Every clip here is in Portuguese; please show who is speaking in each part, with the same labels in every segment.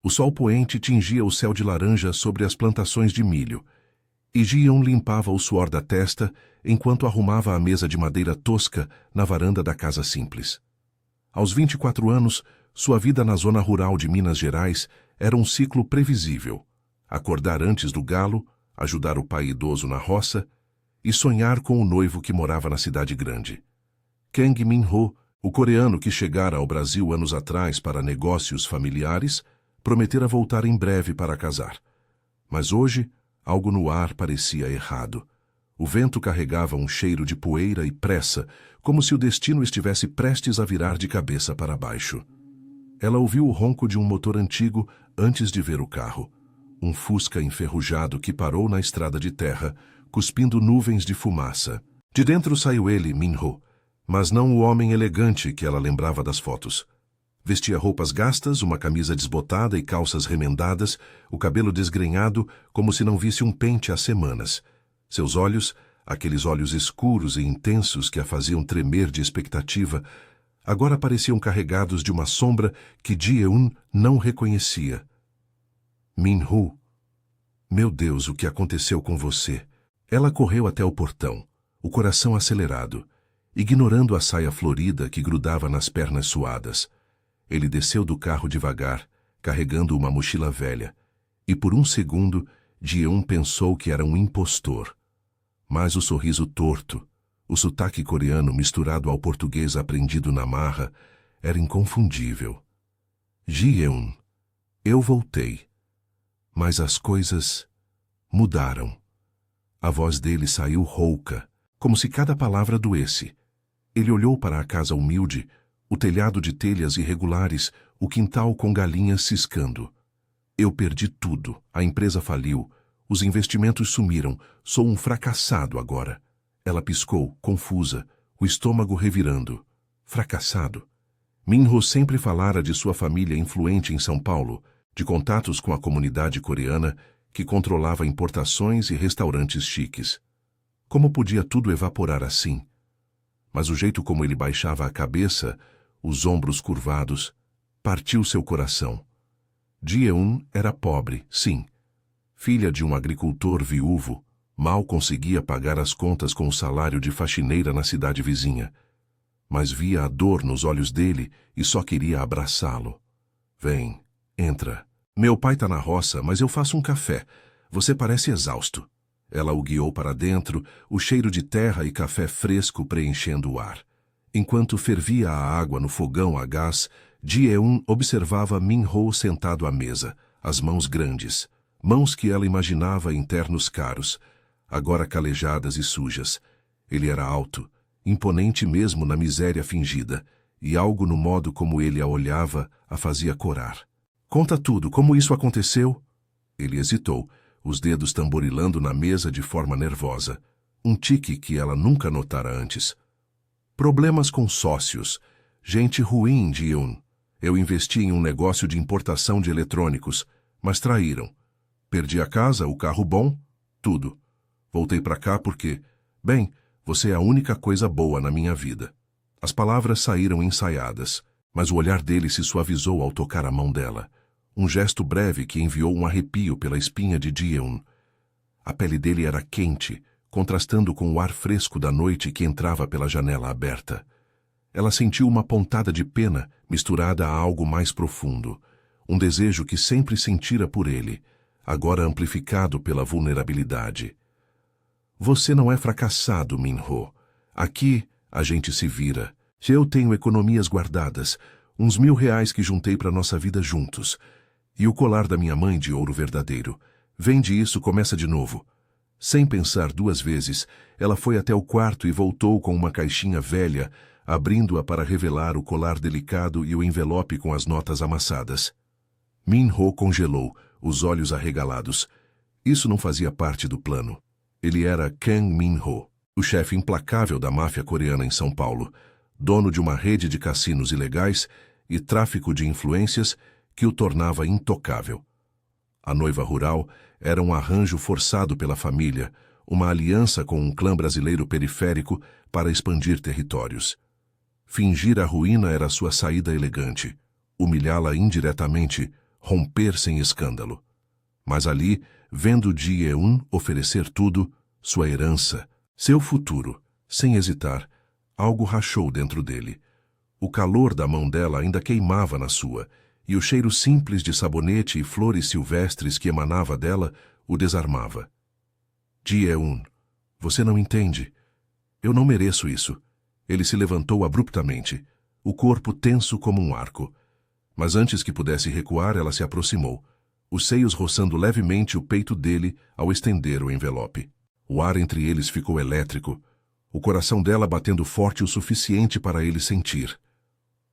Speaker 1: O sol poente tingia o céu de laranja sobre as plantações de milho, e Ji-eun limpava o suor da testa enquanto arrumava a mesa de madeira tosca na varanda da casa simples. Aos 24 anos, sua vida na zona rural de Minas Gerais era um ciclo previsível: acordar antes do galo, ajudar o pai idoso na roça e sonhar com o noivo que morava na cidade grande. Kang Min-ho, o coreano que chegara ao Brasil anos atrás para negócios familiares, prometera voltar em breve para casar. Mas hoje, algo no ar parecia errado. O vento carregava um cheiro de poeira e pressa, como se o destino estivesse prestes a virar de cabeça para baixo. Ela ouviu o ronco de um motor antigo antes de ver o carro. Um Fusca enferrujado que parou na estrada de terra, cuspindo nuvens de fumaça. De dentro saiu ele, Min-ho, mas não o homem elegante que ela lembrava das fotos. Vestia roupas gastas, uma camisa desbotada e calças remendadas, o cabelo desgrenhado como se não visse um pente há semanas. Seus olhos, aqueles olhos escuros e intensos que a faziam tremer de expectativa, agora pareciam carregados de uma sombra que Ji-eun não reconhecia. Min-ho, meu Deus, o que aconteceu com você? Ela correu até o portão, o coração acelerado, ignorando a saia florida que grudava nas pernas suadas. Ele desceu do carro devagar, carregando uma mochila velha, e por um segundo, Ji-eun pensou que era um impostor. Mas o sorriso torto, o sotaque coreano misturado ao português aprendido na marra, era inconfundível. Ji-eun, eu voltei. Mas as coisas mudaram. A voz dele saiu rouca, como se cada palavra doesse. Ele olhou para a casa humilde, o telhado de telhas irregulares, o quintal com galinhas ciscando. Eu perdi tudo, a empresa faliu, os investimentos sumiram, sou um fracassado agora. Ela piscou, confusa, o estômago revirando. Fracassado? Min-ho sempre falara de sua família influente em São Paulo, de contatos com a comunidade coreana que controlava importações e restaurantes chiques. Como podia tudo evaporar assim? Mas o jeito como ele baixava a cabeça, os ombros curvados, partiu seu coração. Ji-eun era pobre, sim. Filha de um agricultor viúvo, mal conseguia pagar as contas com o salário de faxineira na cidade vizinha. Mas via a dor nos olhos dele e só queria abraçá-lo. Vem, entra. Meu pai tá na roça, mas eu faço um café. Você parece exausto. Ela o guiou para dentro, o cheiro de terra e café fresco preenchendo o ar. Enquanto fervia a água no fogão a gás, Ji-eun observava Min-ho sentado à mesa, as mãos grandes, mãos que ela imaginava em ternos caros, agora calejadas e sujas. Ele era alto, imponente mesmo na miséria fingida, e algo no modo como ele a olhava a fazia corar. Conta tudo, como isso aconteceu? Ele hesitou, os dedos tamborilando na mesa de forma nervosa, um tique que ela nunca notara antes. Problemas com sócios, gente ruim, Ji-eun. Eu investi em um negócio de importação de eletrônicos, mas traíram. Perdi a casa, o carro bom, tudo. Voltei para cá porque, bem, você é a única coisa boa na minha vida. As palavras saíram ensaiadas, mas o olhar dele se suavizou ao tocar a mão dela. Um gesto breve que enviou um arrepio pela espinha de Ji-eun. A pele dele era quente, contrastando com o ar fresco da noite que entrava pela janela aberta. Ela sentiu uma pontada de pena misturada a algo mais profundo, um desejo que sempre sentira por ele, agora amplificado pela vulnerabilidade. Você não é fracassado, Min-ho. Aqui a gente se vira. Eu tenho economias guardadas, uns R$ 1.000 que juntei para nossa vida juntos. E o colar da minha mãe de ouro verdadeiro. Vende isso, começa de novo. Sem pensar duas vezes, ela foi até o quarto e voltou com uma caixinha velha, abrindo-a para revelar o colar delicado e o envelope com as notas amassadas. Min-ho congelou, os olhos arregalados. Isso não fazia parte do plano. Ele era Kang Min-ho, o chefe implacável da máfia coreana em São Paulo, dono de uma rede de cassinos ilegais e tráfico de influências que o tornava intocável. A noiva rural era um arranjo forçado pela família, uma aliança com um clã brasileiro periférico para expandir territórios. Fingir a ruína era sua saída elegante. Humilhá-la indiretamente, romper sem escândalo. Mas ali, vendo Ji-eun oferecer tudo, sua herança, seu futuro, sem hesitar, algo rachou dentro dele. O calor da mão dela ainda queimava na sua, e o cheiro simples de sabonete e flores silvestres que emanava dela o desarmava. Ji-eun, você não entende. Eu não mereço isso. Ele se levantou abruptamente, o corpo tenso como um arco. Mas antes que pudesse recuar, ela se aproximou, os seios roçando levemente o peito dele ao estender o envelope. O ar entre eles ficou elétrico, o coração dela batendo forte o suficiente para ele sentir.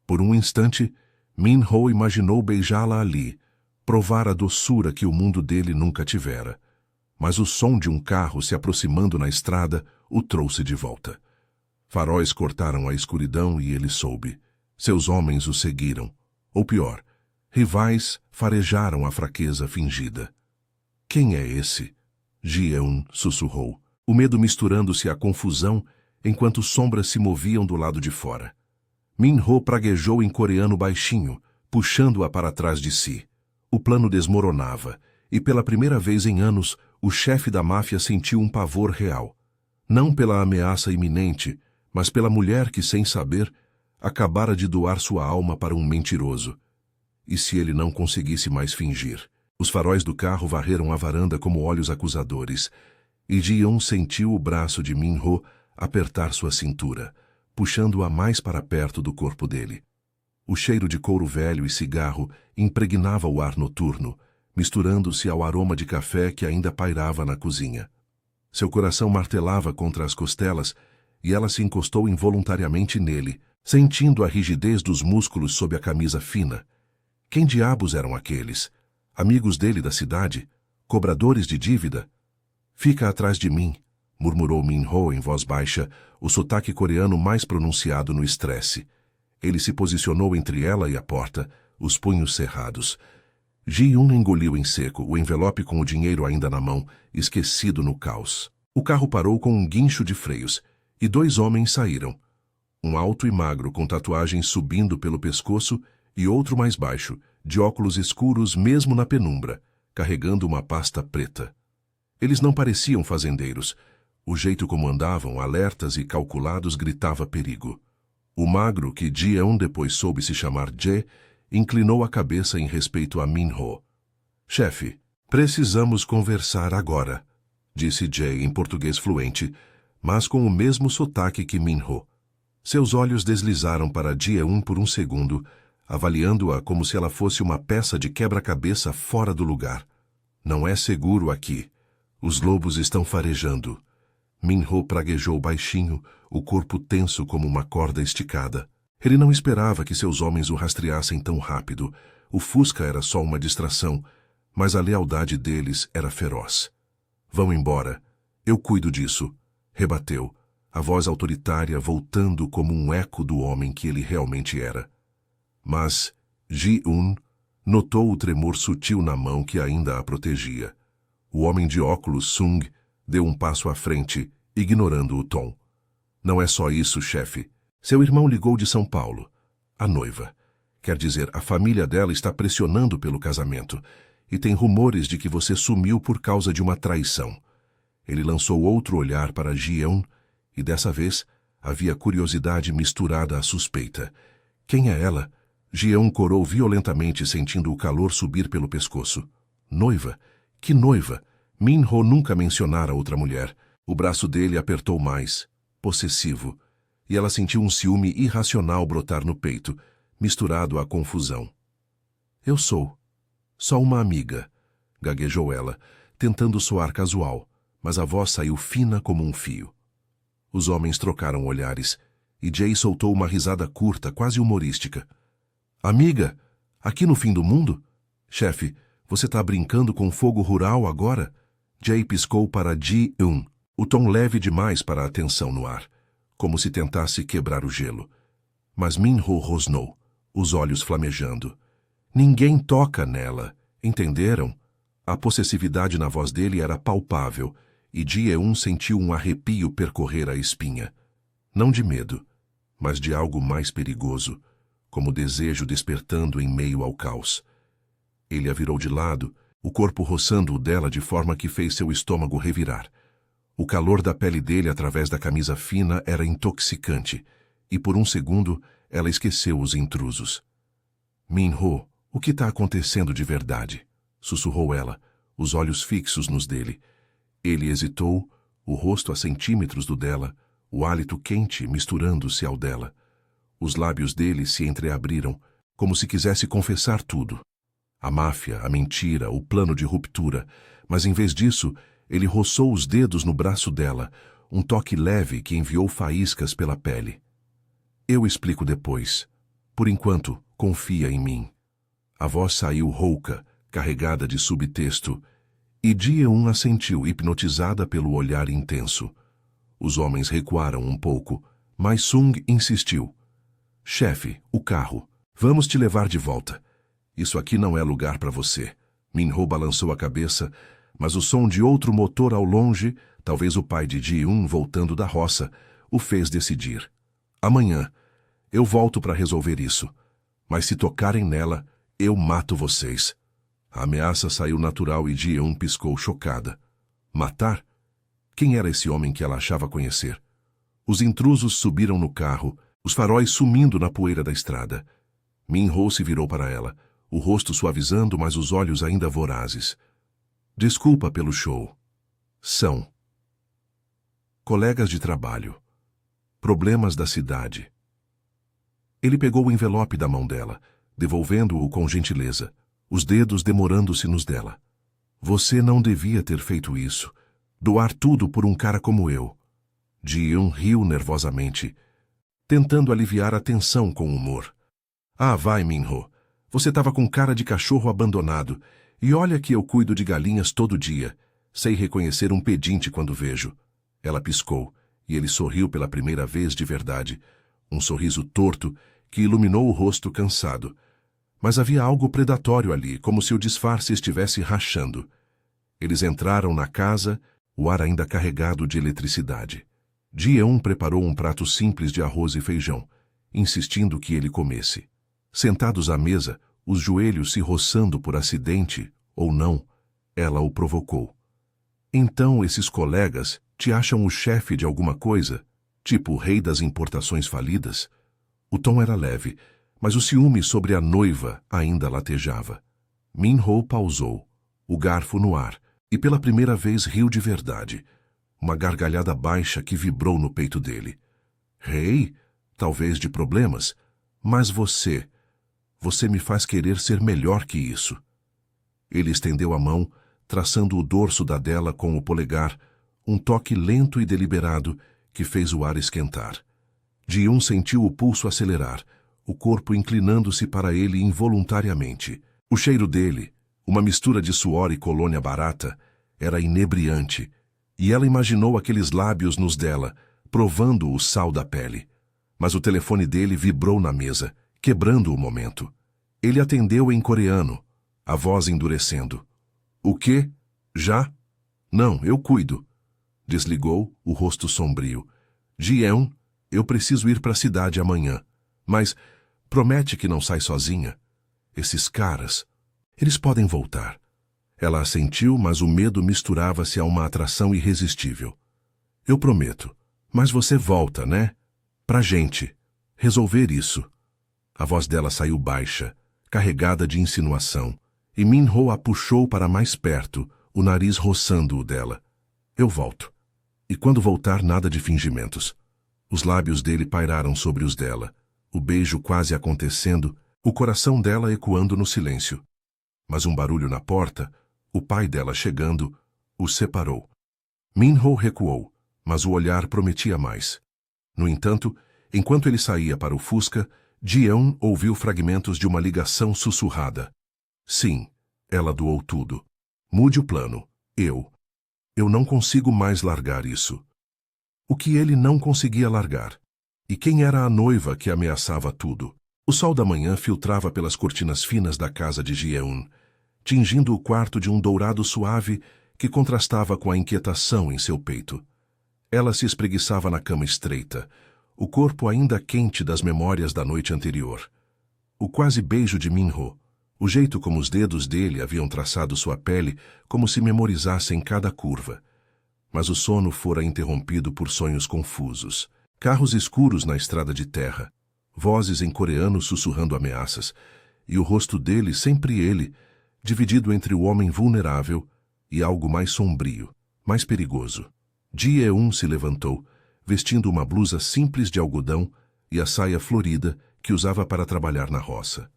Speaker 1: Por um instante, Min-ho imaginou beijá-la ali, provar a doçura que o mundo dele nunca tivera. Mas o som de um carro se aproximando na estrada o trouxe de volta. Faróis cortaram a escuridão e ele soube. Seus homens o seguiram. Ou pior, rivais farejaram a fraqueza fingida. Quem é esse? Ji-eun sussurrou, o medo misturando-se à confusão enquanto sombras se moviam do lado de fora. Min-ho praguejou em coreano baixinho, puxando-a para trás de si. O plano desmoronava, e pela primeira vez em anos, o chefe da máfia sentiu um pavor real. Não pela ameaça iminente, mas pela mulher que, sem saber, acabara de doar sua alma para um mentiroso. E se ele não conseguisse mais fingir? Os faróis do carro varreram a varanda como olhos acusadores, e Ji-eun sentiu o braço de Min-ho apertar sua cintura, puxando-a mais para perto do corpo dele. O cheiro de couro velho e cigarro impregnava o ar noturno, misturando-se ao aroma de café que ainda pairava na cozinha. Seu coração martelava contra as costelas e ela se encostou involuntariamente nele, sentindo a rigidez dos músculos sob a camisa fina. Quem diabos eram aqueles? Amigos dele da cidade? Cobradores de dívida? Fica atrás de mim, murmurou Min-ho em voz baixa, o sotaque coreano mais pronunciado no estresse. Ele se posicionou entre ela e a porta, os punhos cerrados. Ji-eun engoliu em seco, o envelope com o dinheiro ainda na mão, esquecido no caos. O carro parou com um guincho de freios, e dois homens saíram. Um alto e magro com tatuagens subindo pelo pescoço e outro mais baixo, de óculos escuros mesmo na penumbra, carregando uma pasta preta. Eles não pareciam fazendeiros. O jeito como andavam, alertas e calculados, gritava perigo. O magro, que Ji-eun depois soube se chamar Je, inclinou a cabeça em respeito a Min-ho. Chefe, precisamos conversar agora, disse Je em português fluente, mas com o mesmo sotaque que Min-ho. Seus olhos deslizaram para Ji-eun por um segundo, avaliando-a como se ela fosse uma peça de quebra-cabeça fora do lugar. Não é seguro aqui. Os lobos estão farejando. Min-ho praguejou baixinho, o corpo tenso como uma corda esticada. Ele não esperava que seus homens o rastreassem tão rápido. O Fusca era só uma distração, mas a lealdade deles era feroz. Vão embora. Eu cuido disso, rebateu, a voz autoritária voltando como um eco do homem que ele realmente era. Mas Ji-eun notou o tremor sutil na mão que ainda a protegia. O homem de óculos Sung deu um passo à frente, ignorando o tom. Não é só isso, chefe. Seu irmão ligou de São Paulo. A noiva. Quer dizer, a família dela está pressionando pelo casamento, e tem rumores de que você sumiu por causa de uma traição. Ele lançou outro olhar para Ji-eun, e dessa vez havia curiosidade misturada à suspeita. Quem é ela? Ji-eun corou violentamente, sentindo o calor subir pelo pescoço. Noiva? Que noiva? Min-ho nunca mencionara outra mulher. O braço dele apertou mais, possessivo, e ela sentiu um ciúme irracional brotar no peito, misturado à confusão. Eu sou. Só uma amiga, gaguejou ela, tentando soar casual, mas a voz saiu fina como um fio. Os homens trocaram olhares, e Jay soltou uma risada curta, quase humorística. Amiga? Aqui no fim do mundo? Chefe, você tá brincando com fogo rural agora? Jay piscou para Ji-eun, o tom leve demais para a tensão no ar, como se tentasse quebrar o gelo. Mas Min-ho rosnou, os olhos flamejando. Ninguém toca nela, entenderam? A possessividade na voz dele era palpável, e Ji-eun sentiu um arrepio percorrer a espinha. Não de medo, mas de algo mais perigoso, como desejo despertando em meio ao caos. Ele a virou de lado, o corpo roçando o dela de forma que fez seu estômago revirar. O calor da pele dele através da camisa fina era intoxicante, e por um segundo ela esqueceu os intrusos. Min-ho, o que está acontecendo de verdade? Sussurrou ela, os olhos fixos nos dele. Ele hesitou, o rosto a centímetros do dela, o hálito quente misturando-se ao dela. Os lábios dele se entreabriram, como se quisesse confessar tudo. A máfia, a mentira, o plano de ruptura, mas em vez disso, ele roçou os dedos no braço dela, um toque leve que enviou faíscas pela pele. Eu explico depois. Por enquanto, confia em mim. A voz saiu rouca, carregada de subtexto, e Ji-eun assentiu, hipnotizada pelo olhar intenso. Os homens recuaram um pouco, mas Sung insistiu. Chefe, o carro. Vamos te levar de volta. Isso aqui não é lugar para você. Min-ho balançou a cabeça, mas o som de outro motor ao longe, talvez o pai de Ji-eun voltando da roça, o fez decidir. Amanhã, eu volto para resolver isso. Mas se tocarem nela, eu mato vocês. A ameaça saiu natural e Ji-eun piscou chocada. Matar? Quem era esse homem que ela achava conhecer? Os intrusos subiram no carro, os faróis sumindo na poeira da estrada. Min-ho se virou para ela, o rosto suavizando, mas os olhos ainda vorazes. Desculpa pelo show. São colegas de trabalho. Problemas da cidade. Ele pegou o envelope da mão dela, devolvendo-o com gentileza, os dedos demorando-se nos dela. Você não devia ter feito isso. Doar tudo por um cara como eu. Ji-eun riu nervosamente, tentando aliviar a tensão com humor. Ah, vai, Min-ho. Você estava com cara de cachorro abandonado, e olha que eu cuido de galinhas todo dia. Sei reconhecer um pedinte quando vejo. Ela piscou, e ele sorriu pela primeira vez de verdade. Um sorriso torto que iluminou o rosto cansado. Mas havia algo predatório ali, como se o disfarce estivesse rachando. Eles entraram na casa, o ar ainda carregado de eletricidade. Ji-eun preparou um prato simples de arroz e feijão, insistindo que ele comesse. Sentados à mesa, os joelhos se roçando por acidente, ou não, ela o provocou. Então esses colegas te acham o chefe de alguma coisa, tipo o rei das importações falidas? O tom era leve, mas o ciúme sobre a noiva ainda latejava. Min-ho pausou, o garfo no ar, e pela primeira vez riu de verdade. Uma gargalhada baixa que vibrou no peito dele. Rei? Talvez de problemas, mas você me faz querer ser melhor que isso. Ele estendeu a mão, traçando o dorso da dela com o polegar, um toque lento e deliberado que fez o ar esquentar. Ji-eun sentiu o pulso acelerar, o corpo inclinando-se para ele involuntariamente. O cheiro dele, uma mistura de suor e colônia barata, era inebriante, e ela imaginou aqueles lábios nos dela, provando o sal da pele. Mas o telefone dele vibrou na mesa, quebrando o momento. Ele atendeu em coreano, a voz endurecendo. O quê? Já? Não, eu cuido. Desligou, o rosto sombrio. Ji-eun, eu preciso ir para a cidade amanhã. Mas promete que não sai sozinha. Esses caras, eles podem voltar. Ela assentiu, mas o medo misturava-se a uma atração irresistível. Eu prometo. Mas você volta, né? Pra gente. Resolver isso. A voz dela saiu baixa, carregada de insinuação, e Min-ho a puxou para mais perto, o nariz roçando o dela. Eu volto. E quando voltar, nada de fingimentos. Os lábios dele pairaram sobre os dela, o beijo quase acontecendo, o coração dela ecoando no silêncio. Mas um barulho na porta, o pai dela chegando, os separou. Min-ho recuou, mas o olhar prometia mais. No entanto, enquanto ele saía para o Fusca, Ji-eun ouviu fragmentos de uma ligação sussurrada. Sim, ela doou tudo. Mude o plano. Eu não consigo mais largar isso. O que ele não conseguia largar? E quem era a noiva que ameaçava tudo? O sol da manhã filtrava pelas cortinas finas da casa de Ji-eun, tingindo o quarto de um dourado suave que contrastava com a inquietação em seu peito. Ela se espreguiçava na cama estreita, o corpo ainda quente das memórias da noite anterior. O quase beijo de Min-ho, O jeito como os dedos dele haviam traçado sua pele, como se memorizassem cada curva. Mas o sono fora interrompido por sonhos confusos. Carros escuros na estrada de terra, vozes em coreano sussurrando ameaças, e o rosto dele, sempre ele, dividido entre o homem vulnerável e algo mais sombrio, mais perigoso. Ji-eun se levantou, vestindo uma blusa simples de algodão e a saia florida que usava para trabalhar na roça.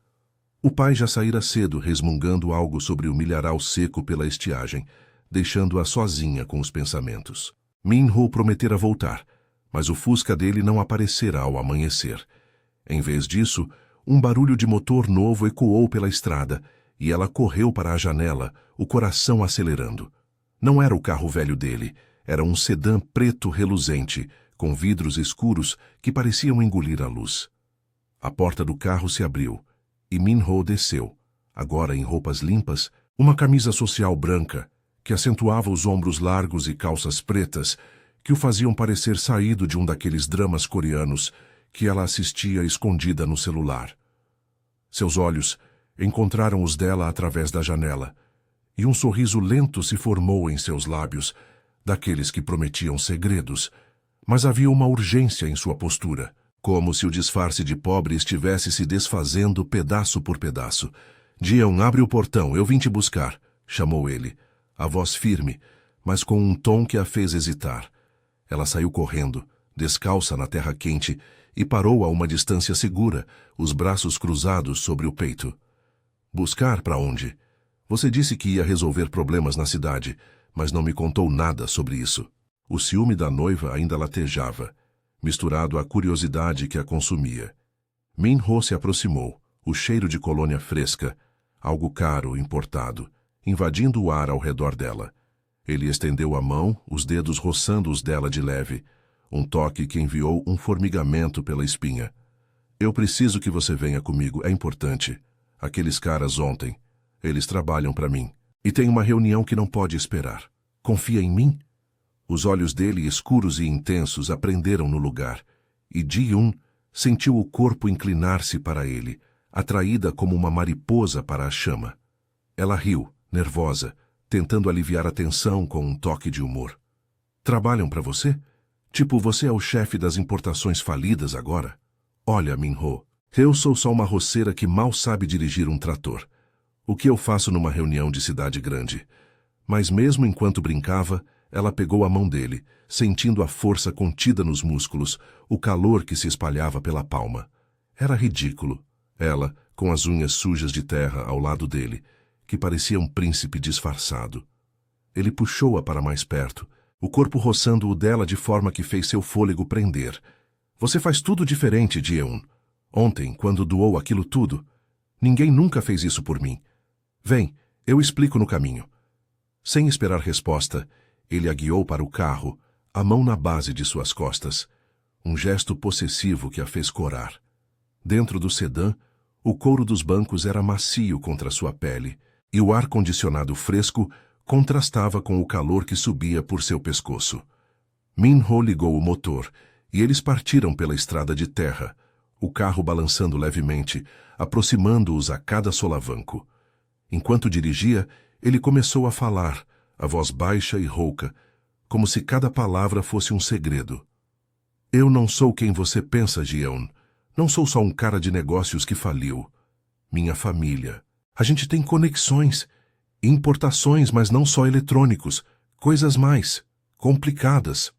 Speaker 1: O pai já saíra cedo, resmungando algo sobre o milharal seco pela estiagem, deixando-a sozinha com os pensamentos. Min-ho prometera voltar, mas o fusca dele não aparecera ao amanhecer. Em vez disso, um barulho de motor novo ecoou pela estrada, e ela correu para a janela, o coração acelerando. Não era o carro velho dele, era um sedã preto reluzente, com vidros escuros que pareciam engolir a luz. A porta do carro se abriu, e Min-ho desceu, agora em roupas limpas, uma camisa social branca, que acentuava os ombros largos e calças pretas, que o faziam parecer saído de um daqueles dramas coreanos que ela assistia escondida no celular. Seus olhos encontraram os dela através da janela, e um sorriso lento se formou em seus lábios, daqueles que prometiam segredos, mas havia uma urgência em sua postura, como se o disfarce de pobre estivesse se desfazendo pedaço por pedaço. Ji-eun, abre o portão, eu vim te buscar, chamou ele, a voz firme, mas com um tom que a fez hesitar. Ela saiu correndo, descalça na terra quente, e parou a uma distância segura, os braços cruzados sobre o peito. Buscar para onde? Você disse que ia resolver problemas na cidade, mas não me contou nada sobre isso. O ciúme da noiva ainda latejava, misturado à curiosidade que a consumia. Min-ho se aproximou, o cheiro de colônia fresca, algo caro, importado, invadindo o ar ao redor dela. Ele estendeu a mão, os dedos roçando os dela de leve, um toque que enviou um formigamento pela espinha. Eu preciso que você venha comigo, é importante. Aqueles caras ontem, eles trabalham para mim. E tem uma reunião que não pode esperar. Confia em mim? Os olhos dele, escuros e intensos, aprenderam no lugar, e Ji-eun sentiu o corpo inclinar-se para ele, atraída como uma mariposa para a chama. Ela riu, nervosa, tentando aliviar a tensão com um toque de humor. Trabalham para você? Tipo, você é o chefe das importações falidas agora? Olha, Min-ho, eu sou só uma roceira que mal sabe dirigir um trator. O que eu faço numa reunião de cidade grande? Mas mesmo enquanto brincava, ela pegou a mão dele, sentindo a força contida nos músculos, o calor que se espalhava pela palma. Era ridículo. Ela, com as unhas sujas de terra ao lado dele, que parecia um príncipe disfarçado. Ele puxou-a para mais perto, o corpo roçando o dela de forma que fez seu fôlego prender. Você faz tudo diferente, Ji-eun. Ontem, quando doou aquilo tudo, ninguém nunca fez isso por mim. Vem, eu explico no caminho. Sem esperar resposta, ele a guiou para o carro, a mão na base de suas costas, um gesto possessivo que a fez corar. Dentro do sedã, o couro dos bancos era macio contra sua pele, e o ar-condicionado fresco contrastava com o calor que subia por seu pescoço. Min-ho ligou o motor, e eles partiram pela estrada de terra, o carro balançando levemente, aproximando-os a cada solavanco. Enquanto dirigia, ele começou a falar, a voz baixa e rouca, como se cada palavra fosse um segredo. Eu não sou quem você pensa, Ji-eun. Não sou só um cara de negócios que faliu. Minha família. A gente tem conexões, importações, mas não só eletrônicos, coisas mais complicadas.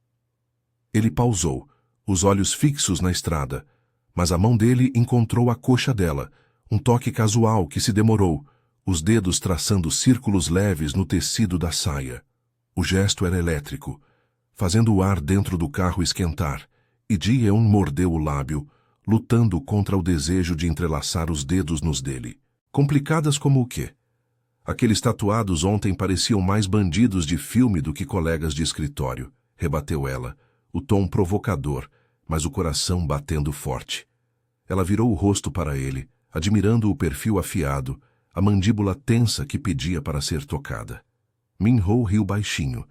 Speaker 1: Ele pausou, os olhos fixos na estrada, mas a mão dele encontrou a coxa dela, um toque casual que se demorou, os dedos traçando círculos leves no tecido da saia. O gesto era elétrico, fazendo o ar dentro do carro esquentar, e Ji-eun mordeu o lábio, lutando contra o desejo de entrelaçar os dedos nos dele. Complicadas como o quê? Aqueles tatuados ontem pareciam mais bandidos de filme do que colegas de escritório, rebateu ela, o tom provocador, mas o coração batendo forte. Ela virou o rosto para ele, admirando o perfil afiado, a mandíbula tensa que pedia para ser tocada. Min-ho riu baixinho,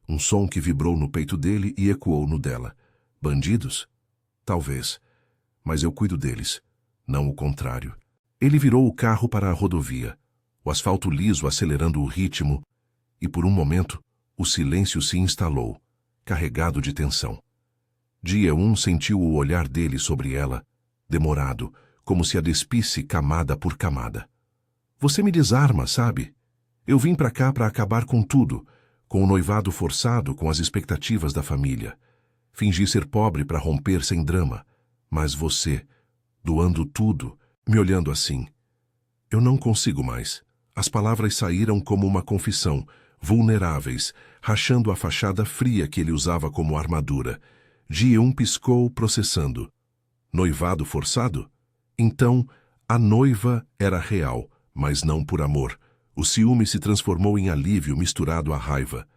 Speaker 1: um som que vibrou no peito dele e ecoou no dela. Bandidos? Talvez. Mas eu cuido deles, não o contrário. Ele virou o carro para a rodovia, o asfalto liso acelerando o ritmo, e por um momento o silêncio se instalou, carregado de tensão. Ji-eun sentiu o olhar dele sobre ela, demorado, como se a despisse camada por camada. Você me desarma, sabe? Eu vim pra cá para acabar com tudo, com o noivado forçado, com as expectativas da família. Fingi ser pobre para romper sem drama, mas você, doando tudo, me olhando assim. Eu não consigo mais. As palavras saíram como uma confissão, vulneráveis, rachando a fachada fria que ele usava como armadura. Ji-eun piscou, processando. Noivado forçado? Então, a noiva era real, mas não por amor. O ciúme se transformou em alívio misturado à raiva.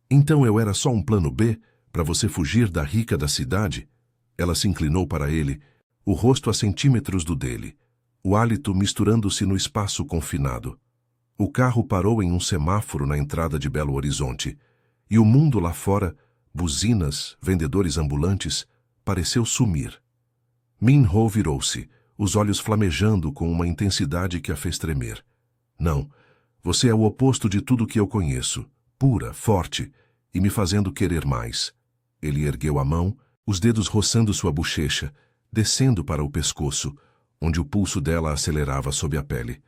Speaker 1: Então eu era só um plano B, para você fugir da rica da cidade? Ela se inclinou para ele, o rosto a centímetros do dele, o hálito misturando-se no espaço confinado. O carro parou em um semáforo na entrada de Belo Horizonte, e o mundo lá fora, buzinas, vendedores ambulantes, pareceu sumir. Min-ho virou-se, os olhos flamejando com uma intensidade que a fez tremer. Não, você é o oposto de tudo que eu conheço, pura, forte, e me fazendo querer mais. Ele ergueu a mão, os dedos roçando sua bochecha, descendo para o pescoço, onde o pulso dela acelerava sob a pele.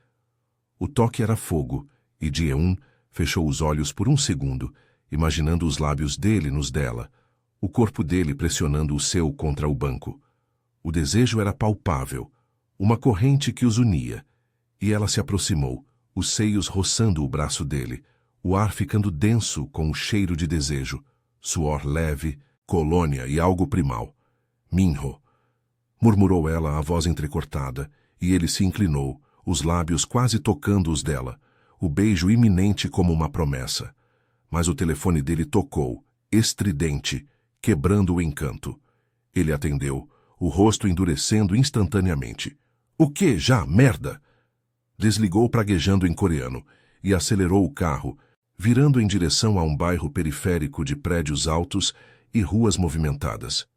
Speaker 1: O toque era fogo, e Ji-eun fechou os olhos por um segundo, imaginando os lábios dele nos dela, o corpo dele pressionando o seu contra o banco. O desejo era palpável, uma corrente que os unia, e ela se aproximou, os seios roçando o braço dele, o ar ficando denso com o cheiro de desejo, suor leve, colônia e algo primal. Min-ho, murmurou ela, a voz entrecortada, e ele se inclinou, os lábios quase tocando os dela, o beijo iminente como uma promessa. Mas o telefone dele tocou, estridente, quebrando o encanto. Ele atendeu, o rosto endurecendo instantaneamente. O que já, merda? Desligou praguejando em coreano e acelerou o carro, virando em direção a um bairro periférico de prédios altos e ruas movimentadas.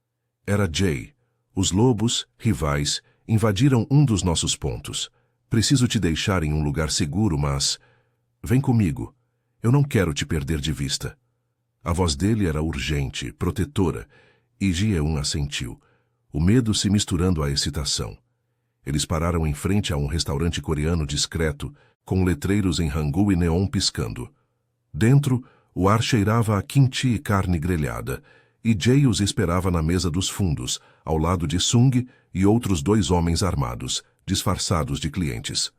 Speaker 1: Era Jay. Os lobos, rivais, invadiram um dos nossos pontos. Preciso te deixar em um lugar seguro, mas... Vem comigo. Eu não quero te perder de vista. A voz dele era urgente, protetora, e Ji-eun assentiu, o medo se misturando à excitação. Eles pararam em frente a um restaurante coreano discreto, com letreiros em hangul e neon piscando. Dentro, o ar cheirava a kimchi e carne grelhada, e Jay os esperava na mesa dos fundos, ao lado de Sung e outros 2 homens armados, disfarçados de clientes.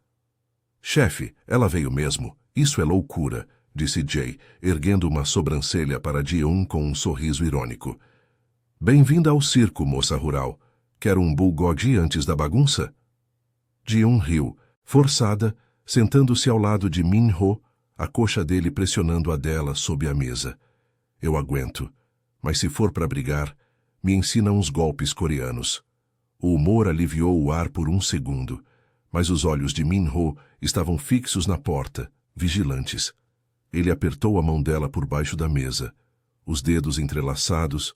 Speaker 1: Chefe, ela veio mesmo. Isso é loucura, disse Jay, erguendo uma sobrancelha para Ji-eun com um sorriso irônico. Bem-vinda ao circo, moça rural. Quer um bulgogi antes da bagunça? Ji-eun riu, forçada, sentando-se ao lado de Min-ho, a coxa dele pressionando a dela sob a mesa. Eu aguento, mas se for para brigar, me ensina uns golpes coreanos. O humor aliviou o ar por um segundo, mas os olhos de Min-ho estavam fixos na porta, vigilantes. Ele apertou a mão dela por baixo da mesa, os dedos entrelaçados,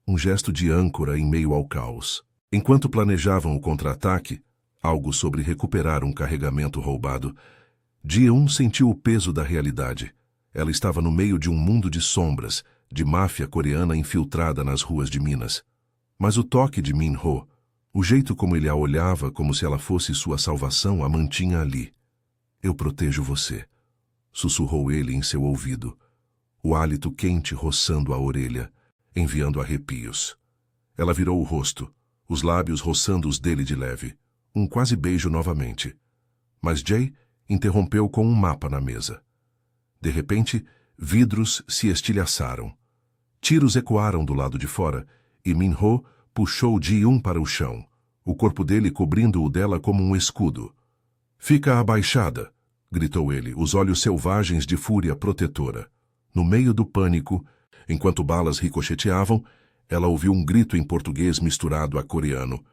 Speaker 1: um gesto de âncora em meio ao caos. Enquanto planejavam o contra-ataque, algo sobre recuperar um carregamento roubado, Ji-eun sentiu o peso da realidade. Ela estava no meio de um mundo de sombras, de máfia coreana infiltrada nas ruas de Minas. Mas o toque de Min-ho, o jeito como ele a olhava como se ela fosse sua salvação, a mantinha ali. Eu protejo você, sussurrou ele em seu ouvido, o hálito quente roçando a orelha, enviando arrepios. Ela virou o rosto, os lábios roçando os dele de leve, um quase beijo novamente. Mas Jay interrompeu com um mapa na mesa. De repente, vidros se estilhaçaram. Tiros ecoaram do lado de fora, e Min-ho puxou Ji-eun para o chão, o corpo dele cobrindo o dela como um escudo. Fica abaixada, gritou ele, os olhos selvagens de fúria protetora. No meio do pânico, enquanto balas ricocheteavam, ela ouviu um grito em português misturado a coreano.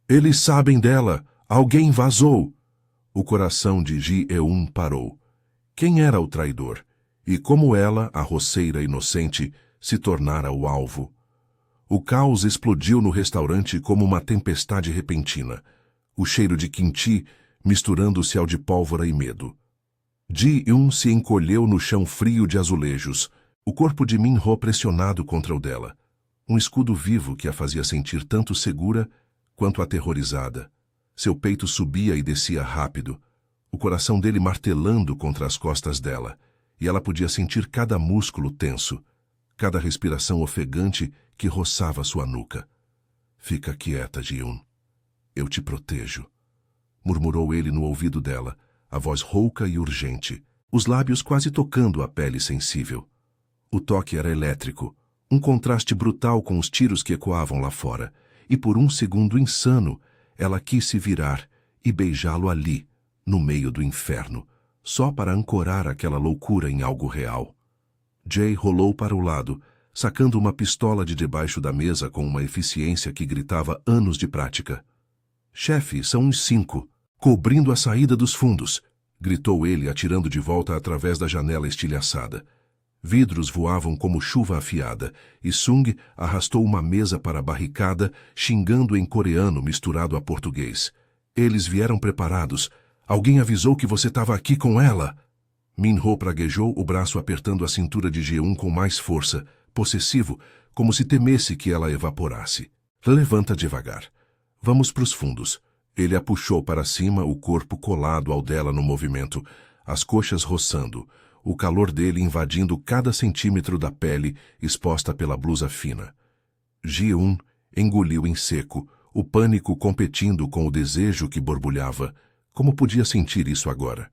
Speaker 1: Eles sabem dela! Alguém vazou! O coração de Ji-eun parou. Quem era o traidor? E como ela, a roceira inocente, se tornara o alvo? O caos explodiu no restaurante como uma tempestade repentina. O cheiro de kimchi, misturando-se ao de pólvora e medo. Ji-yoon se encolheu no chão frio de azulejos, o corpo de Min-ho pressionado contra o dela. Um escudo vivo que a fazia sentir tanto segura quanto aterrorizada. Seu peito subia e descia rápido, o coração dele martelando contra as costas dela, e ela podia sentir cada músculo tenso, cada respiração ofegante que roçava sua nuca. Fica quieta, Ji-yoon. Eu te protejo, murmurou ele no ouvido dela, a voz rouca e urgente, os lábios quase tocando a pele sensível. O toque era elétrico, um contraste brutal com os tiros que ecoavam lá fora, e por um segundo insano, ela quis se virar e beijá-lo ali, no meio do inferno, só para ancorar aquela loucura em algo real. Jay rolou para o lado, sacando uma pistola de debaixo da mesa com uma eficiência que gritava anos de prática. Chefe, são uns 5, cobrindo a saída dos fundos, gritou ele atirando de volta através da janela estilhaçada. Vidros voavam como chuva afiada, e Sung arrastou uma mesa para a barricada, xingando em coreano misturado a português. Eles vieram preparados. Alguém avisou que você estava aqui com ela? Min-ho praguejou, o braço apertando a cintura de Ji-yoon com mais força, possessivo, como se temesse que ela evaporasse. Levanta devagar. Vamos para os fundos. Ele a puxou para cima, o corpo colado ao dela no movimento, as coxas roçando, o calor dele invadindo cada centímetro da pele exposta pela blusa fina. Ji-yoon engoliu em seco, o pânico competindo com o desejo que borbulhava. Como podia sentir isso agora?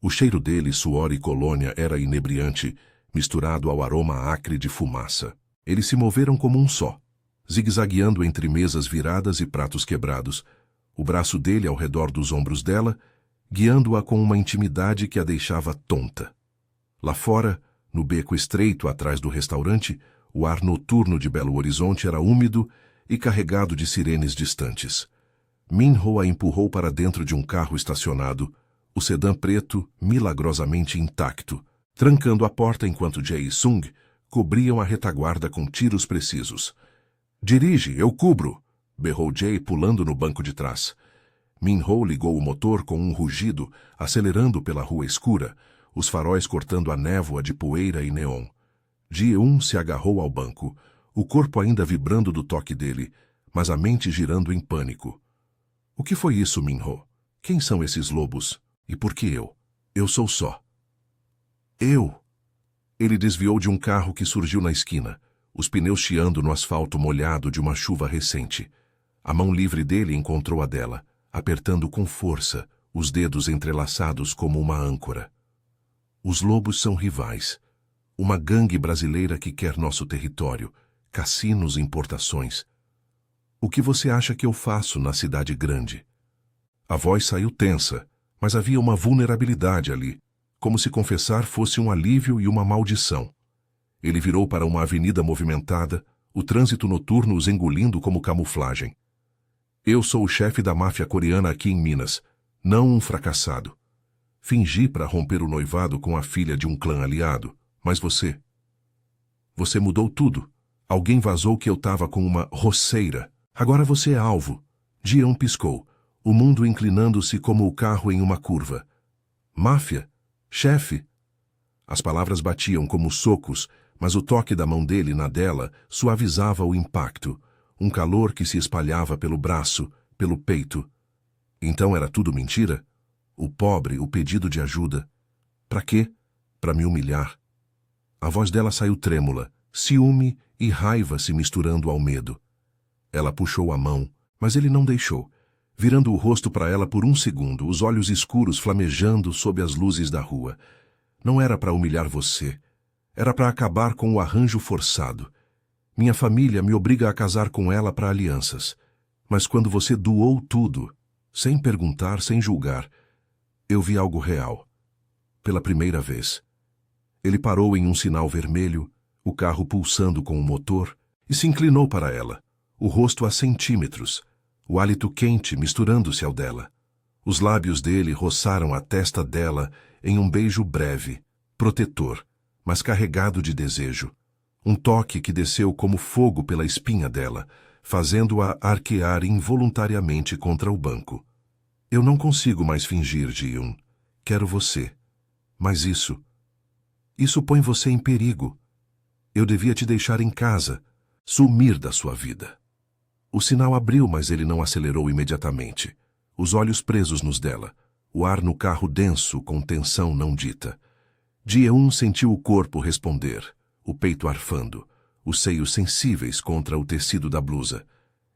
Speaker 1: O cheiro dele, suor e colônia, era inebriante, misturado ao aroma acre de fumaça. Eles se moveram como um só, zigue-zagueando entre mesas viradas e pratos quebrados, o braço dele ao redor dos ombros dela, guiando-a com uma intimidade que a deixava tonta. Lá fora, no beco estreito atrás do restaurante, o ar noturno de Belo Horizonte era úmido e carregado de sirenes distantes. Min-ho a empurrou para dentro de um carro estacionado, o sedã preto milagrosamente intacto, trancando a porta enquanto Jae e Sung cobriam a retaguarda com tiros precisos. "Dirige, eu cubro!" berrou Jae pulando no banco de trás. Min-ho ligou o motor com um rugido, acelerando pela rua escura, os faróis cortando a névoa de poeira e neon. Ji-yoon se agarrou ao banco, o corpo ainda vibrando do toque dele, mas a mente girando em pânico. O que foi isso, Min-ho? Quem são esses lobos? E por que eu? Eu sou só. Eu! Ele desviou de um carro que surgiu na esquina, os pneus chiando no asfalto molhado de uma chuva recente. A mão livre dele encontrou a dela, apertando com força, os dedos entrelaçados como uma âncora. Os lobos são rivais. Uma gangue brasileira que quer nosso território, cassinos e importações. O que você acha que eu faço na cidade grande? A voz saiu tensa, mas havia uma vulnerabilidade ali, como se confessar fosse um alívio e uma maldição. Ele virou para uma avenida movimentada, o trânsito noturno os engolindo como camuflagem. Eu sou o chefe da máfia coreana aqui em Minas, não um fracassado. Fingi para romper o noivado com a filha de um clã aliado, mas você... Você mudou tudo. Alguém vazou que eu estava com uma roceira. Agora você é alvo. Ji-yoon piscou, o mundo inclinando-se como o carro em uma curva. Máfia? Chefe? As palavras batiam como socos, mas o toque da mão dele na dela suavizava o impacto, um calor que se espalhava pelo braço, pelo peito. Então era tudo mentira? O pobre, o pedido de ajuda. Para quê? Para me humilhar. A voz dela saiu trêmula, ciúme e raiva se misturando ao medo. Ela puxou a mão, mas ele não deixou, virando o rosto para ela por um segundo, os olhos escuros flamejando sob as luzes da rua. Não era para humilhar você. Era para acabar com o arranjo forçado. Minha família me obriga a casar com ela para alianças. Mas quando você doou tudo, sem perguntar, sem julgar, eu vi algo real. Pela primeira vez. Ele parou em um sinal vermelho, o carro pulsando com o motor, e se inclinou para ela, o rosto a centímetros, o hálito quente misturando-se ao dela. Os lábios dele roçaram a testa dela em um beijo breve, protetor, mas carregado de desejo. Um toque que desceu como fogo pela espinha dela, fazendo-a arquear involuntariamente contra o banco. Eu não consigo mais fingir, Ji-yoon. Quero você. Mas isso põe você em perigo. Eu devia te deixar em casa, sumir da sua vida. O sinal abriu, mas ele não acelerou imediatamente. Os olhos presos nos dela, o ar no carro denso com tensão não dita. Ji-yoon sentiu o corpo responder, o peito arfando, os seios sensíveis contra o tecido da blusa.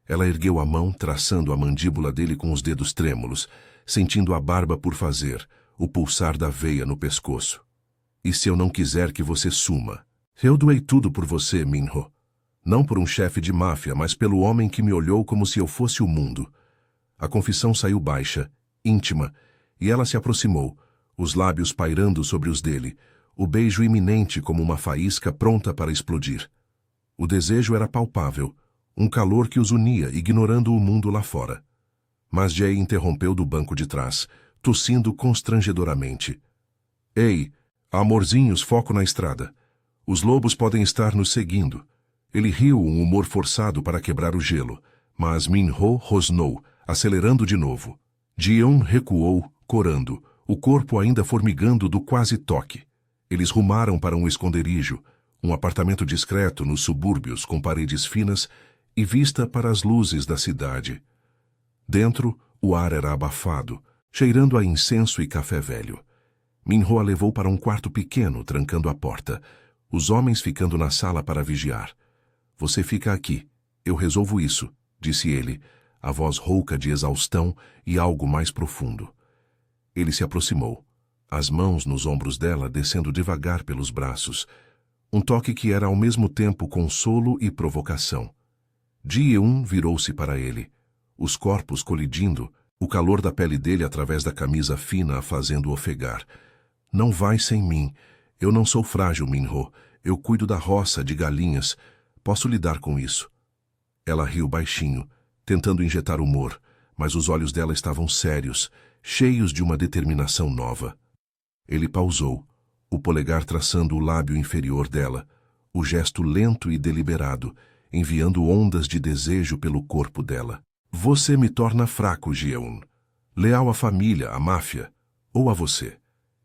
Speaker 1: Ela ergueu a mão, traçando a mandíbula dele com os dedos trêmulos, sentindo a barba por fazer, o pulsar da veia no pescoço. E se eu não quiser que você suma? Eu doei tudo por você, Minho. Não por um chefe de máfia, mas pelo homem que me olhou como se eu fosse o mundo. A confissão saiu baixa, íntima, e ela se aproximou, os lábios pairando sobre os dele, o beijo iminente como uma faísca pronta para explodir. O desejo era palpável, um calor que os unia, ignorando o mundo lá fora. Mas Jay interrompeu do banco de trás, tossindo constrangedoramente. Ei, amorzinhos, foco na estrada. Os lobos podem estar nos seguindo. Ele riu, um humor forçado para quebrar o gelo, mas Minho rosnou, acelerando de novo. Ji-yoon recuou, corando, o corpo ainda formigando do quase toque. Eles rumaram para um esconderijo, um apartamento discreto nos subúrbios com paredes finas e vista para as luzes da cidade. Dentro, o ar era abafado, cheirando a incenso e café velho. Minho a levou para um quarto pequeno, trancando a porta, os homens ficando na sala para vigiar. Você fica aqui, eu resolvo isso, disse ele, a voz rouca de exaustão e algo mais profundo. Ele se aproximou, as mãos nos ombros dela descendo devagar pelos braços, um toque que era ao mesmo tempo consolo e provocação. Ji-yoon virou-se para ele, os corpos colidindo, o calor da pele dele através da camisa fina a fazendo ofegar. Não vai sem mim. Eu não sou frágil, Minho. Eu cuido da roça de galinhas. Posso lidar com isso. Ela riu baixinho, tentando injetar humor, mas os olhos dela estavam sérios, cheios de uma determinação nova. Ele pausou, o polegar traçando o lábio inferior dela, o gesto lento e deliberado, enviando ondas de desejo pelo corpo dela. Você me torna fraco, Ji-yoon. Leal à família, à máfia, ou a você.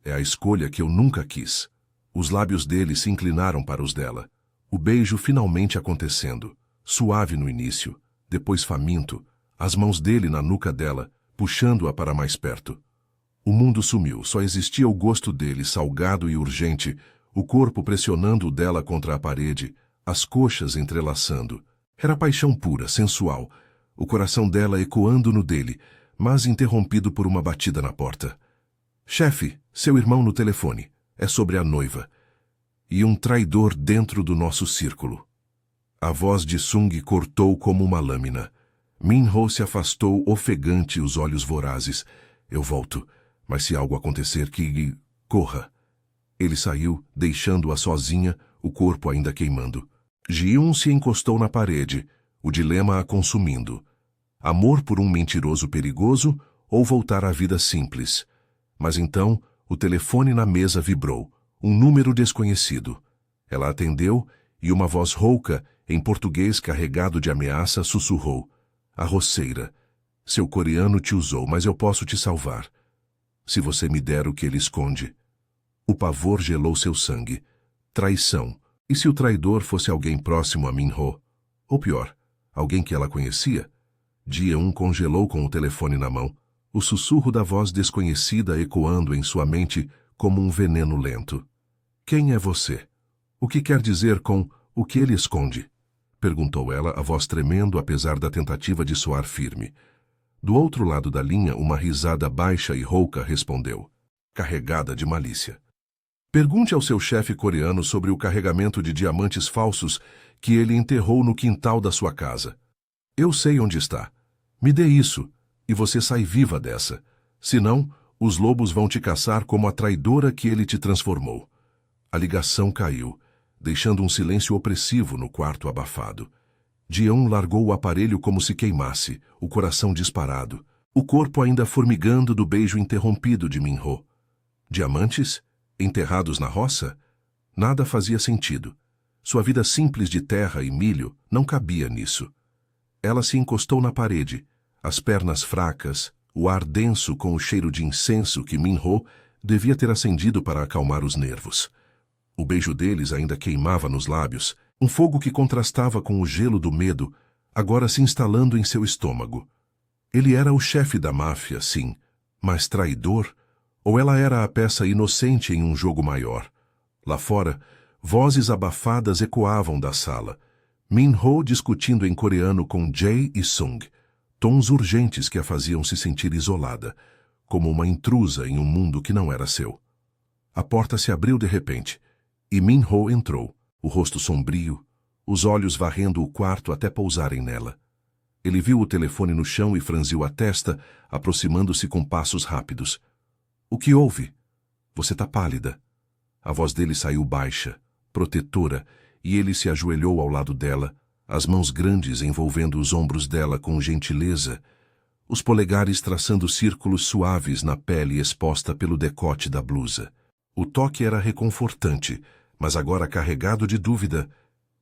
Speaker 1: É a escolha que eu nunca quis. Os lábios dele se inclinaram para os dela. O beijo finalmente acontecendo, suave no início, depois faminto, as mãos dele na nuca dela, puxando-a para mais perto. O mundo sumiu, só existia o gosto dele, salgado e urgente, o corpo pressionando o dela contra a parede, as coxas entrelaçando. Era paixão pura, sensual, o coração dela ecoando no dele, mas interrompido por uma batida na porta. Chefe, seu irmão no telefone. É sobre a noiva. E um traidor dentro do nosso círculo. A voz de Sung cortou como uma lâmina. Minho se afastou ofegante, os olhos vorazes. Eu volto, mas se algo acontecer que... corra. Ele saiu, deixando-a sozinha, o corpo ainda queimando. Ji-yoon se encostou na parede, o dilema a consumindo. Amor por um mentiroso perigoso ou voltar à vida simples? Mas então, o telefone na mesa vibrou, um número desconhecido. Ela atendeu e uma voz rouca, em português carregado de ameaça, sussurrou. A roceira. Seu coreano te usou, mas eu posso te salvar. Se você me der o que ele esconde. O pavor gelou seu sangue. Traição. E se o traidor fosse alguém próximo a Minho? Ou pior, alguém que ela conhecia? Ji-yoon congelou com o telefone na mão, o sussurro da voz desconhecida ecoando em sua mente como um veneno lento. Quem é você? O que quer dizer com o que ele esconde? Perguntou ela, a voz tremendo apesar da tentativa de soar firme. Do outro lado da linha, uma risada baixa e rouca respondeu, carregada de malícia. Pergunte ao seu chefe coreano sobre o carregamento de diamantes falsos que ele enterrou no quintal da sua casa. Eu sei onde está. Me dê isso, e você sai viva dessa. Senão, os lobos vão te caçar como a traidora que ele te transformou. A ligação caiu, deixando um silêncio opressivo no quarto abafado. Ji-yoon largou o aparelho como se queimasse, o coração disparado, o corpo ainda formigando do beijo interrompido de Minho. Diamantes? Enterrados na roça? Nada fazia sentido. Sua vida simples de terra e milho não cabia nisso. Ela se encostou na parede, as pernas fracas, o ar denso com o cheiro de incenso que Min-ho devia ter acendido para acalmar os nervos. O beijo deles ainda queimava nos lábios, um fogo que contrastava com o gelo do medo, agora se instalando em seu estômago. Ele era o chefe da máfia, sim, mas traidor? Ou ela era a peça inocente em um jogo maior? Lá fora, vozes abafadas ecoavam da sala. Min-ho discutindo em coreano com Jae e Sung, tons urgentes que a faziam se sentir isolada, como uma intrusa em um mundo que não era seu. A porta se abriu de repente, e Min-ho entrou, o rosto sombrio, os olhos varrendo o quarto até pousarem nela. Ele viu o telefone no chão e franziu a testa, aproximando-se com passos rápidos. — O que houve? Você tá pálida. A voz dele saiu baixa, protetora, e ele se ajoelhou ao lado dela, as mãos grandes envolvendo os ombros dela com gentileza, os polegares traçando círculos suaves na pele exposta pelo decote da blusa. O toque era reconfortante, mas agora carregado de dúvida.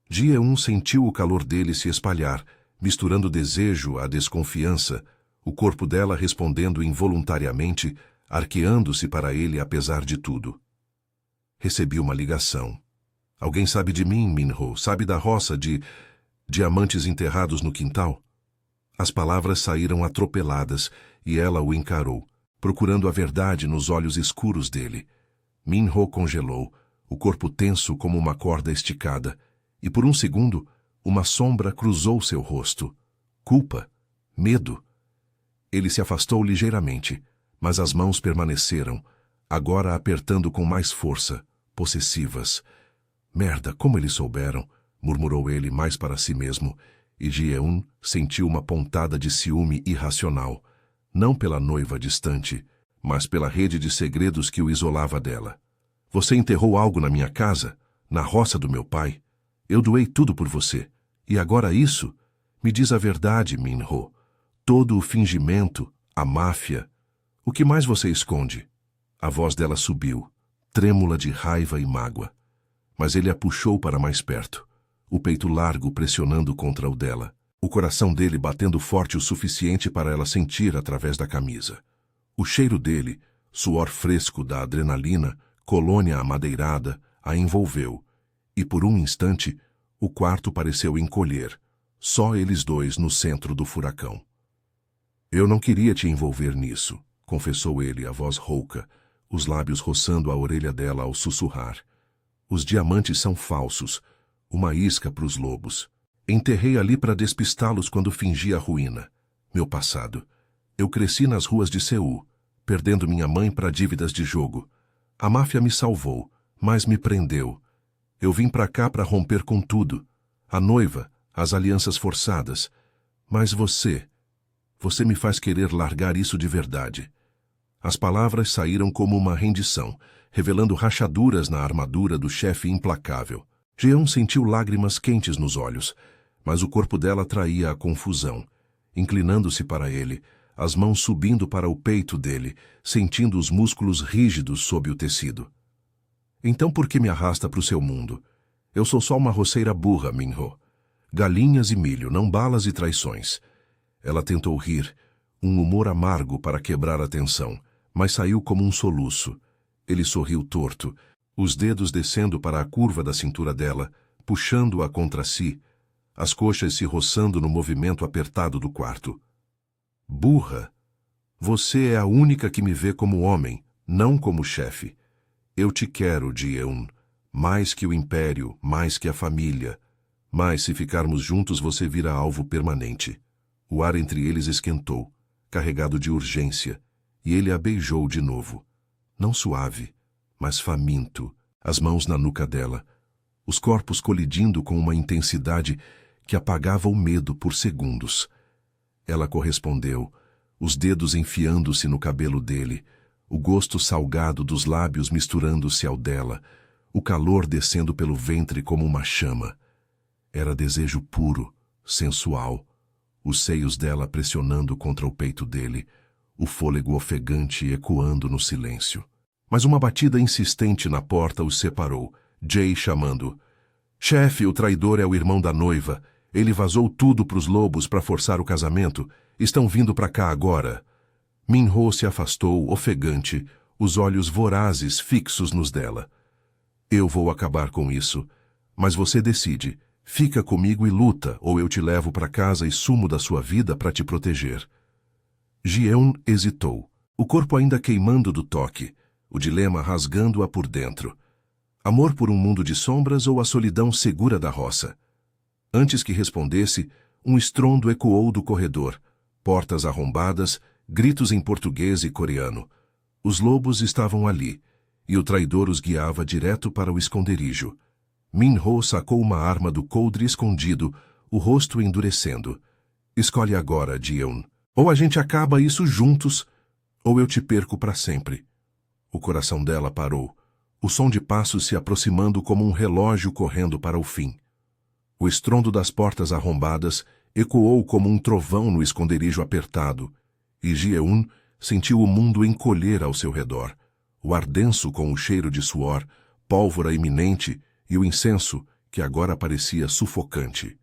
Speaker 1: Jae-un sentiu o calor dele se espalhar, misturando desejo à desconfiança, o corpo dela respondendo involuntariamente, arqueando-se para ele apesar de tudo. Recebi uma ligação. Alguém sabe de mim, Min-ho? Sabe da roça de diamantes enterrados no quintal? As palavras saíram atropeladas e ela o encarou, procurando a verdade nos olhos escuros dele. Min-ho congelou, o corpo tenso como uma corda esticada, e por um segundo, uma sombra cruzou seu rosto. Culpa? Medo? Ele se afastou ligeiramente, mas as mãos permaneceram, agora apertando com mais força, possessivas. Merda, como eles souberam, murmurou ele mais para si mesmo, e Jae-un sentiu uma pontada de ciúme irracional, não pela noiva distante, mas pela rede de segredos que o isolava dela. Você enterrou algo na minha casa, na roça do meu pai. Eu doei tudo por você. E agora isso? Me diz a verdade, Min-ho. Todo o fingimento, a máfia. O que mais você esconde? A voz dela subiu, trêmula de raiva e mágoa. Mas ele a puxou para mais perto, o peito largo pressionando contra o dela, o coração dele batendo forte o suficiente para ela sentir através da camisa. O cheiro dele, suor fresco da adrenalina, colônia amadeirada, a envolveu, e por um instante, o quarto pareceu encolher, só eles dois no centro do furacão. Eu não queria te envolver nisso, confessou ele, a voz rouca, os lábios roçando a orelha dela ao sussurrar. Os diamantes são falsos, uma isca para os lobos. Enterrei ali para despistá-los quando fingi a ruína. Meu passado. Eu cresci nas ruas de Seul, perdendo minha mãe para dívidas de jogo. A máfia me salvou, mas me prendeu. Eu vim para cá para romper com tudo. A noiva, as alianças forçadas. Mas você me faz querer largar isso de verdade. As palavras saíram como uma rendição, revelando rachaduras na armadura do chefe implacável. Jae-un sentiu lágrimas quentes nos olhos, mas o corpo dela traía a confusão. Inclinando-se para ele, as mãos subindo para o peito dele, sentindo os músculos rígidos sob o tecido. Então por que me arrasta para o seu mundo? Eu sou só uma roceira burra, Min-ho. Galinhas e milho, não balas e traições. Ela tentou rir, um humor amargo para quebrar a tensão, mas saiu como um soluço. Ele sorriu torto, os dedos descendo para a curva da cintura dela, puxando-a contra si, as coxas se roçando no movimento apertado do quarto. Burra! Você é a única que me vê como homem, não como chefe. Eu te quero, Jae-un, mais que o império, mais que a família. Mas se ficarmos juntos você vira alvo permanente. O ar entre eles esquentou, carregado de urgência, e ele a beijou de novo. Não suave, mas faminto, as mãos na nuca dela, os corpos colidindo com uma intensidade que apagava o medo por segundos. Ela correspondeu, os dedos enfiando-se no cabelo dele, o gosto salgado dos lábios misturando-se ao dela, o calor descendo pelo ventre como uma chama. Era desejo puro, sensual, os seios dela pressionando contra o peito dele, o fôlego ofegante ecoando no silêncio. Mas uma batida insistente na porta os separou, Jae chamando. Chefe, o traidor é o irmão da noiva. Ele vazou tudo para os lobos para forçar o casamento. Estão vindo para cá agora. Min-ho se afastou, ofegante, os olhos vorazes fixos nos dela. Eu vou acabar com isso, mas você decide. Fica comigo e luta, ou eu te levo para casa e sumo da sua vida para te proteger. Ji-eun hesitou, o corpo ainda queimando do toque, o dilema rasgando-a por dentro. Amor por um mundo de sombras ou a solidão segura da roça? Antes que respondesse, um estrondo ecoou do corredor, portas arrombadas, gritos em português e coreano. Os lobos estavam ali, e o traidor os guiava direto para o esconderijo. Min-ho sacou uma arma do coldre escondido, o rosto endurecendo. Escolhe agora, Ji-eun. Ou a gente acaba isso juntos, ou eu te perco para sempre. O coração dela parou, o som de passos se aproximando como um relógio correndo para o fim. O estrondo das portas arrombadas ecoou como um trovão no esconderijo apertado, e Ji-eun sentiu o mundo encolher ao seu redor, o ar denso com o cheiro de suor, pólvora iminente e o incenso que agora parecia sufocante.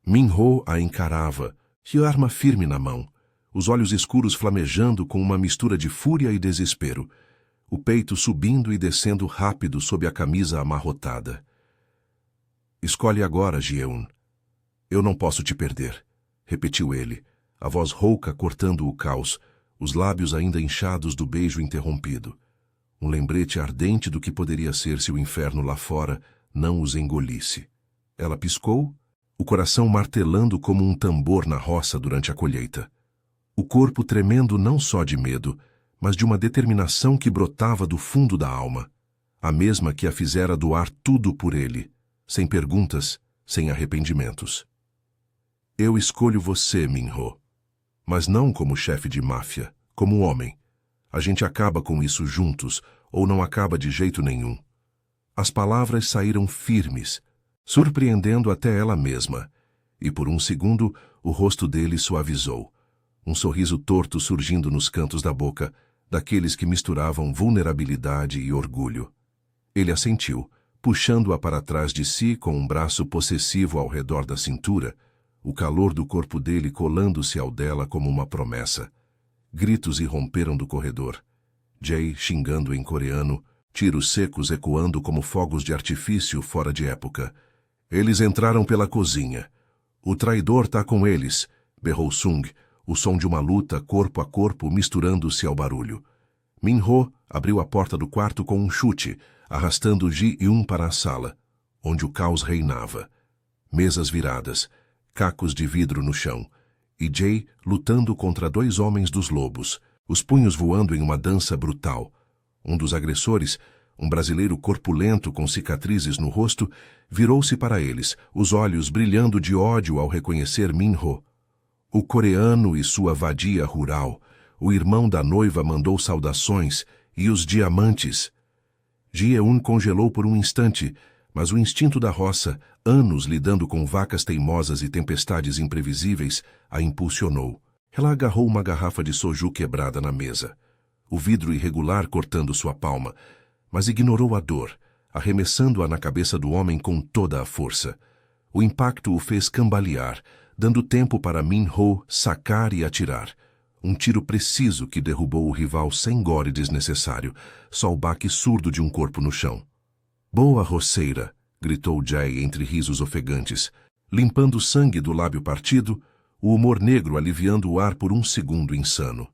Speaker 1: Min-ho a encarava, de arma firme na mão, os olhos escuros flamejando com uma mistura de fúria e desespero, o peito subindo e descendo rápido sob a camisa amarrotada. Escolhe agora, Ji-eun. Eu não posso te perder, repetiu ele, a voz rouca cortando o caos, os lábios ainda inchados do beijo interrompido. Um lembrete ardente do que poderia ser se o inferno lá fora não os engolisse. Ela piscou, o coração martelando como um tambor na roça durante a colheita. O corpo tremendo não só de medo, mas de uma determinação que brotava do fundo da alma, a mesma que a fizera doar tudo por ele, sem perguntas, sem arrependimentos. Eu escolho você, Min-ho, mas não como chefe de máfia, como homem. A gente acaba com isso juntos, ou não acaba de jeito nenhum. As palavras saíram firmes, surpreendendo até ela mesma, e por um segundo o rosto dele suavizou, um sorriso torto surgindo nos cantos da boca, daqueles que misturavam vulnerabilidade e orgulho. Ele assentiu, puxando-a para trás de si com um braço possessivo ao redor da cintura, o calor do corpo dele colando-se ao dela como uma promessa. Gritos irromperam do corredor. Jae xingando em coreano, tiros secos ecoando como fogos de artifício fora de época. Eles entraram pela cozinha. O traidor tá com eles, berrou Sung, o som de uma luta corpo a corpo misturando-se ao barulho. Min-ho abriu a porta do quarto com um chute, arrastando Ji-eun para a sala, onde o caos reinava. Mesas viradas, cacos de vidro no chão, e Jae lutando contra dois homens dos lobos, os punhos voando em uma dança brutal. Um dos agressores, um brasileiro corpulento com cicatrizes no rosto, virou-se para eles, os olhos brilhando de ódio ao reconhecer Min-ho. O coreano e sua vadia rural, o irmão da noiva mandou saudações, e os diamantes. Ji-eun congelou por um instante, mas o instinto da roça, anos lidando com vacas teimosas e tempestades imprevisíveis, a impulsionou. Ela agarrou uma garrafa de soju quebrada na mesa, o vidro irregular cortando sua palma, mas ignorou a dor, arremessando-a na cabeça do homem com toda a força. O impacto o fez cambalear, dando tempo para Min-ho sacar e atirar. Um tiro preciso que derrubou o rival sem gore desnecessário, só o baque surdo de um corpo no chão. Boa roceira, gritou Jae entre risos ofegantes, limpando o sangue do lábio partido, o humor negro aliviando o ar por um segundo insano.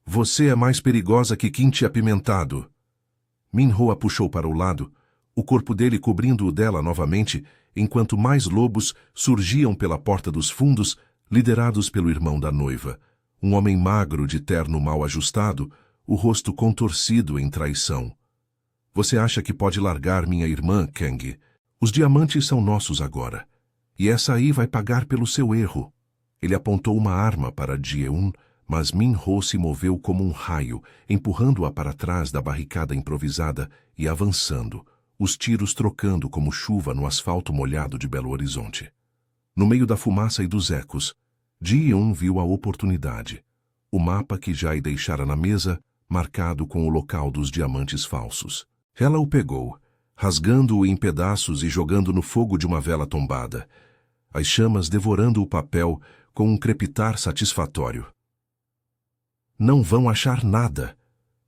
Speaker 1: Você é mais perigosa que quinte apimentado. Min-ho a puxou para o lado, o corpo dele cobrindo o dela novamente, enquanto mais lobos surgiam pela porta dos fundos, liderados pelo irmão da noiva, um homem magro de terno mal ajustado, o rosto contorcido em traição. Você acha que pode largar minha irmã, Kang? Os diamantes são nossos agora. E essa aí vai pagar pelo seu erro. Ele apontou uma arma para Ji-eun, mas Min-ho se moveu como um raio, empurrando-a para trás da barricada improvisada e avançando, os tiros trocando como chuva no asfalto molhado de Belo Horizonte. No meio da fumaça e dos ecos, Ji-eun viu a oportunidade, o mapa que Jae deixara na mesa, marcado com o local dos diamantes falsos. Ela o pegou, rasgando-o em pedaços e jogando no fogo de uma vela tombada, as chamas devorando o papel com um crepitar satisfatório. Não vão achar nada,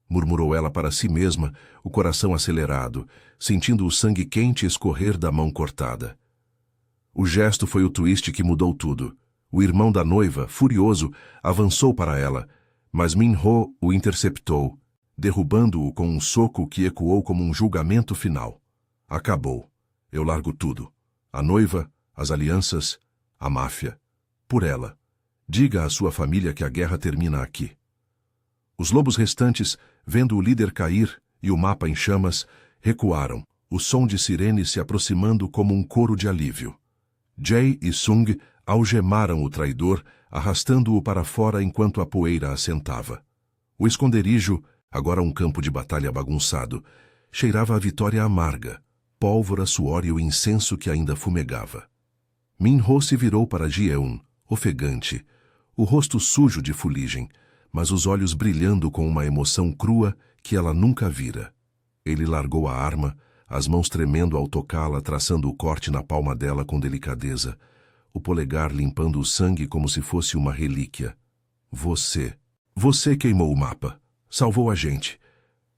Speaker 1: murmurou ela para si mesma, o coração acelerado, sentindo o sangue quente escorrer da mão cortada. O gesto foi o twist que mudou tudo. O irmão da noiva, furioso, avançou para ela, mas Min-ho o interceptou, derrubando-o com um soco que ecoou como um julgamento final. Acabou. Eu largo tudo. A noiva, as alianças, a máfia. Por ela. Diga à sua família que a guerra termina aqui. Os lobos restantes, vendo o líder cair e o mapa em chamas, recuaram, o som de sirene se aproximando como um coro de alívio. Jae e Sung algemaram o traidor, arrastando-o para fora enquanto a poeira assentava. O esconderijo, agora um campo de batalha bagunçado, cheirava a vitória amarga, pólvora, suor e o incenso que ainda fumegava. Min-ho se virou para Ji-eun, ofegante, o rosto sujo de fuligem, mas os olhos brilhando com uma emoção crua que ela nunca vira. Ele largou a arma, as mãos tremendo ao tocá-la, traçando o corte na palma dela com delicadeza, o polegar limpando o sangue como se fosse uma relíquia. Você queimou o mapa. Salvou a gente.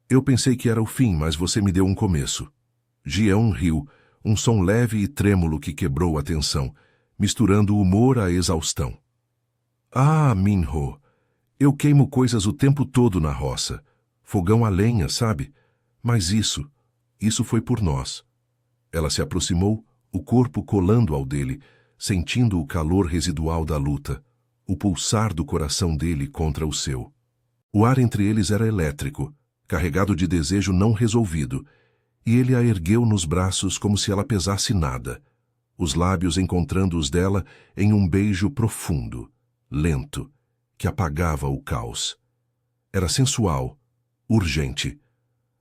Speaker 1: Eu pensei que era o fim, mas você me deu um começo. Ji-eun riu, um som leve e trêmulo que quebrou a tensão, misturando o humor à exaustão. Ah, Min-ho, eu queimo coisas o tempo todo na roça. Fogão a lenha, sabe? Mas isso foi por nós. Ela se aproximou, o corpo colando ao dele, sentindo o calor residual da luta, o pulsar do coração dele contra o seu. O ar entre eles era elétrico, carregado de desejo não resolvido, e ele a ergueu nos braços como se ela pesasse nada, os lábios encontrando os dela em um beijo profundo, lento, que apagava o caos. Era sensual, urgente.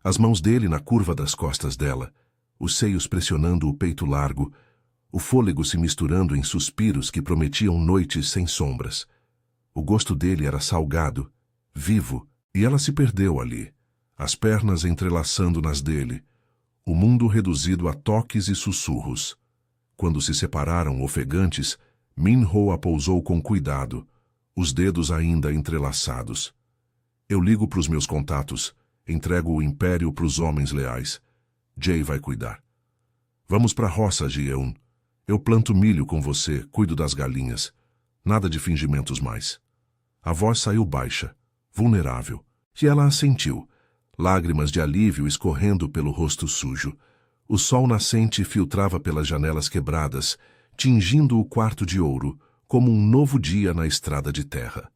Speaker 1: As mãos dele na curva das costas dela, os seios pressionando o peito largo, o fôlego se misturando em suspiros que prometiam noites sem sombras. O gosto dele era salgado, vivo, e ela se perdeu ali, as pernas entrelaçando nas dele, o mundo reduzido a toques e sussurros. Quando se separaram ofegantes, Min-ho a pousou com cuidado, os dedos ainda entrelaçados. Eu ligo para os meus contatos, entrego o império para os homens leais. Jae vai cuidar. Vamos para a roça, Ji-eun. Eu planto milho com você, cuido das galinhas. Nada de fingimentos mais. A voz saiu baixa, vulnerável, e ela assentiu, lágrimas de alívio escorrendo pelo rosto sujo. O sol nascente filtrava pelas janelas quebradas, tingindo o quarto de ouro, como um novo dia na estrada de terra.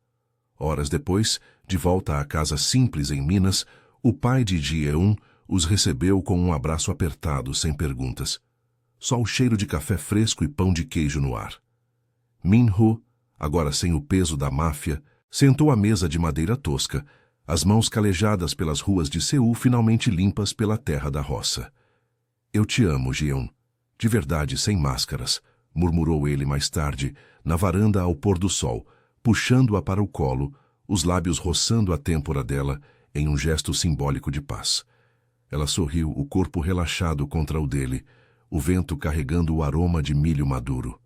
Speaker 1: Horas depois, de volta à casa simples em Minas, o pai de Ji-eun os recebeu com um abraço apertado, sem perguntas. Só o cheiro de café fresco e pão de queijo no ar. Min-ho, agora sem o peso da máfia, sentou à mesa de madeira tosca, as mãos calejadas pelas ruas de Seul finalmente limpas pela terra da roça. Eu te amo, Ji-eun. De verdade, sem máscaras, murmurou ele mais tarde, na varanda ao pôr do sol, puxando-a para o colo, os lábios roçando a têmpora dela em um gesto simbólico de paz. Ela sorriu, o corpo relaxado contra o dele, o vento carregando o aroma de milho maduro.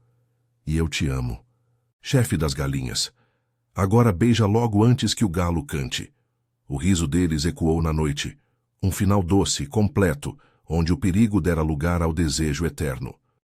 Speaker 1: E eu te amo. Chefe das galinhas. Agora beija logo antes que o galo cante. O riso deles ecoou na noite. Um final doce, completo, onde o perigo dera lugar ao desejo eterno.